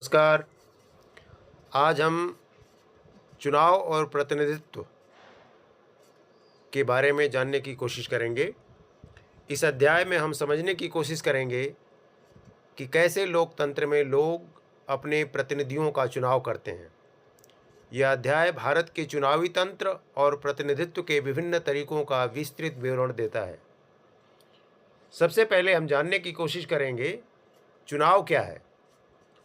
नमस्कार। आज हम चुनाव और प्रतिनिधित्व के बारे में जानने की कोशिश करेंगे। इस अध्याय में हम समझने की कोशिश करेंगे कि कैसे लोकतंत्र में लोग अपने प्रतिनिधियों का चुनाव करते हैं। यह अध्याय भारत के चुनावी तंत्र और प्रतिनिधित्व के विभिन्न तरीकों का विस्तृत विवरण देता है। सबसे पहले हम जानने की कोशिश करेंगे, चुनाव क्या है।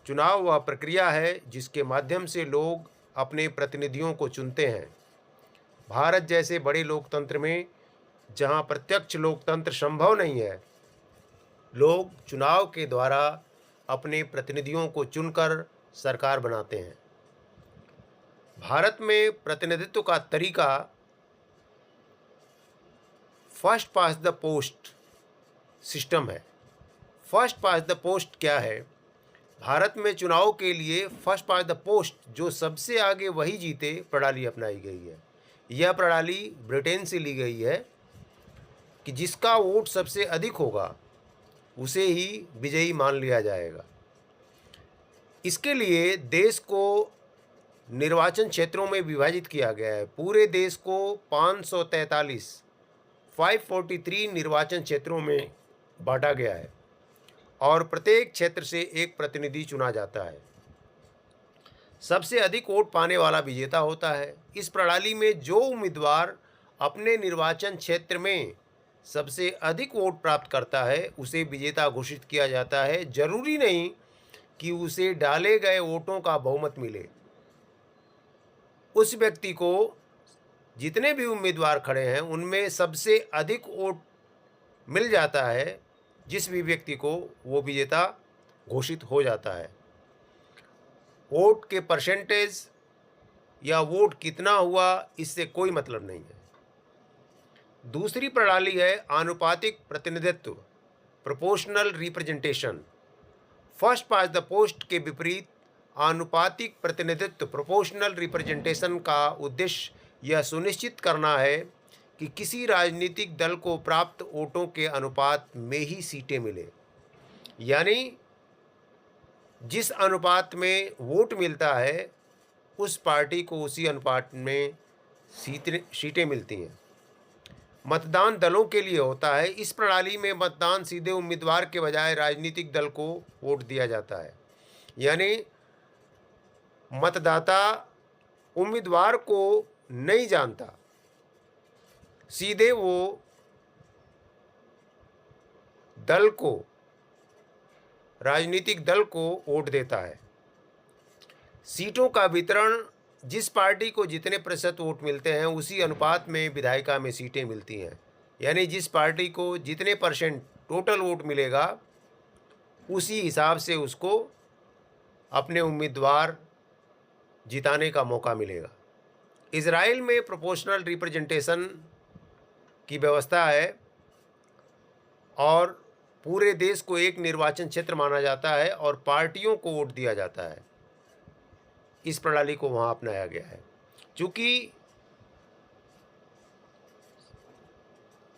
चुनाव वह प्रक्रिया है जिसके माध्यम से लोग अपने प्रतिनिधियों को चुनते हैं। भारत जैसे बड़े लोकतंत्र में, जहां प्रत्यक्ष लोकतंत्र संभव नहीं है, लोग चुनाव के द्वारा अपने प्रतिनिधियों को चुनकर सरकार बनाते हैं। भारत में प्रतिनिधित्व का तरीका first past the post system है। फर्स्ट पास्ट द पोस्ट क्या है? भारत में चुनाव के लिए फर्स्ट पास्ट द पोस्ट, जो सबसे आगे वही जीते, प्रणाली अपनाई गई है। यह प्रणाली ब्रिटेन से ली गई है कि जिसका वोट सबसे अधिक होगा उसे ही विजयी मान लिया जाएगा। इसके लिए देश को निर्वाचन क्षेत्रों में विभाजित किया गया है। पूरे देश को 543 निर्वाचन क्षेत्रों में बांटा गया है और प्रत्येक क्षेत्र से एक प्रतिनिधि चुना जाता है। सबसे अधिक वोट पाने वाला विजेता होता है। इस प्रणाली में जो उम्मीदवार अपने निर्वाचन क्षेत्र में सबसे अधिक वोट प्राप्त करता है उसे विजेता घोषित किया जाता है। जरूरी नहीं कि उसे डाले गए वोटों का बहुमत मिले। उस व्यक्ति को, जितने भी उम्मीदवार खड़े हैं उनमें सबसे अधिक वोट मिल जाता है, जिस भी व्यक्ति को, वो विजेता घोषित हो जाता है। वोट के परसेंटेज या वोट कितना हुआ, इससे कोई मतलब नहीं है। दूसरी प्रणाली है आनुपातिक प्रतिनिधित्व, proportional representation. First past the post के विपरीत आनुपातिक प्रतिनिधित्व, प्रोपोर्शनल रिप्रेजेंटेशन का उद्देश्य यह सुनिश्चित करना है कि किसी राजनीतिक दल को प्राप्त वोटों के अनुपात में ही सीटें मिले। यानी जिस अनुपात में वोट मिलता है उस पार्टी को उसी अनुपात में सीटें मिलती हैं। मतदान दलों के लिए होता है। इस प्रणाली में मतदान सीधे उम्मीदवार के बजाय राजनीतिक दल को वोट दिया जाता है। यानी मतदाता उम्मीदवार को नहीं जानता, सीधे वो दल को, राजनीतिक दल को वोट देता है। सीटों का वितरण, जिस पार्टी को जितने प्रतिशत वोट मिलते हैं उसी अनुपात में विधायिका में सीटें मिलती हैं। यानी जिस पार्टी को जितने परसेंट टोटल वोट मिलेगा उसी हिसाब से उसको अपने उम्मीदवार जिताने का मौका मिलेगा। इजराइल में प्रोपोर्शनल रिप्रेजेंटेशन की व्यवस्था है और पूरे देश को एक निर्वाचन क्षेत्र माना जाता है और पार्टियों को वोट दिया जाता है। इस प्रणाली को वहाँ अपनाया गया है। चूँकि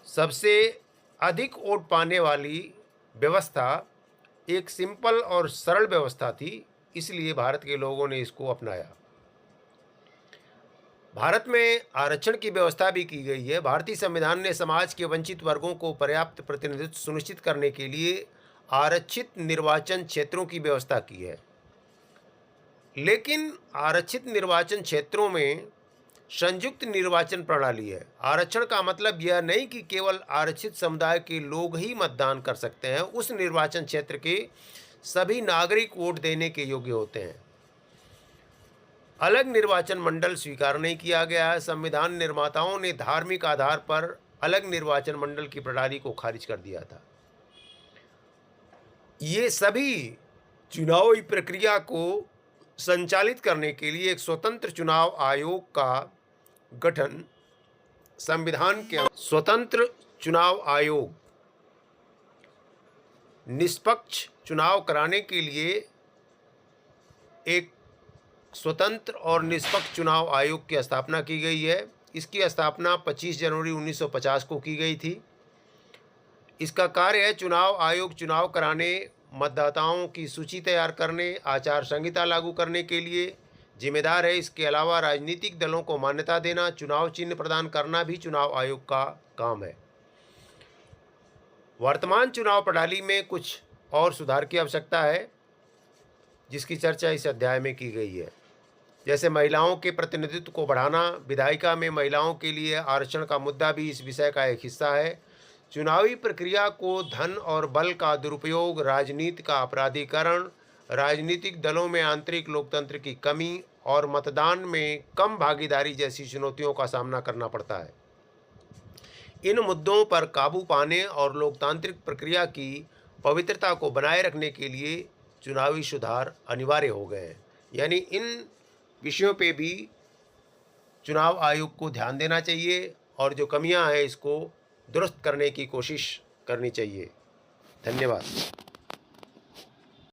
सबसे अधिक वोट पाने वाली व्यवस्था एक सिंपल और सरल व्यवस्था थी, इसलिए भारत के लोगों ने इसको अपनाया। भारत में आरक्षण की व्यवस्था भी की गई है। भारतीय संविधान ने समाज के वंचित वर्गों को पर्याप्त प्रतिनिधित्व सुनिश्चित करने के लिए आरक्षित निर्वाचन क्षेत्रों की व्यवस्था की है। लेकिन आरक्षित निर्वाचन क्षेत्रों में संयुक्त निर्वाचन प्रणाली है। आरक्षण का मतलब यह नहीं कि केवल आरक्षित समुदाय के लोग ही मतदान कर सकते हैं। उस निर्वाचन क्षेत्र के सभी नागरिक वोट देने के योग्य होते हैं। अलग निर्वाचन मंडल स्वीकार नहीं किया गया है। संविधान निर्माताओं ने धार्मिक आधार पर अलग निर्वाचन मंडल की प्रणाली को खारिज कर दिया था। ये सभी चुनावी प्रक्रिया को संचालित करने के लिए एक स्वतंत्र चुनाव आयोग का गठन संविधान के स्वतंत्र चुनाव आयोग निष्पक्ष चुनाव कराने के लिए एक स्वतंत्र और निष्पक्ष चुनाव आयोग की स्थापना की गई है। इसकी स्थापना 25 जनवरी 1950 को की गई थी। इसका कार्य है चुनाव आयोग चुनाव कराने मतदाताओं की सूची तैयार करने, आचार संहिता लागू करने के लिए जिम्मेदार है। इसके अलावा राजनीतिक दलों को मान्यता देना, चुनाव चिन्ह प्रदान करना भी चुनाव आयोग का काम है। वर्तमान चुनाव प्रणाली में कुछ और सुधार की आवश्यकता है, जिसकी चर्चा इस अध्याय में की गई है। जैसे महिलाओं के प्रतिनिधित्व को बढ़ाना, विधायिका में महिलाओं के लिए आरक्षण का मुद्दा भी इस विषय का एक हिस्सा है। चुनावी प्रक्रिया को धन और बल का दुरुपयोग, राजनीति का अपराधीकरण, राजनीतिक दलों में आंतरिक लोकतंत्र की कमी और मतदान में कम भागीदारी जैसी चुनौतियों का सामना करना पड़ता है। इन मुद्दों पर काबू पाने और लोकतांत्रिक प्रक्रिया की पवित्रता को बनाए रखने के लिए चुनावी सुधार अनिवार्य हो गए हैं। यानी इन विषयों पे भी चुनाव आयोग को ध्यान देना चाहिए और जो कमियां हैं इसको दुरुस्त करने की कोशिश करनी चाहिए। धन्यवाद।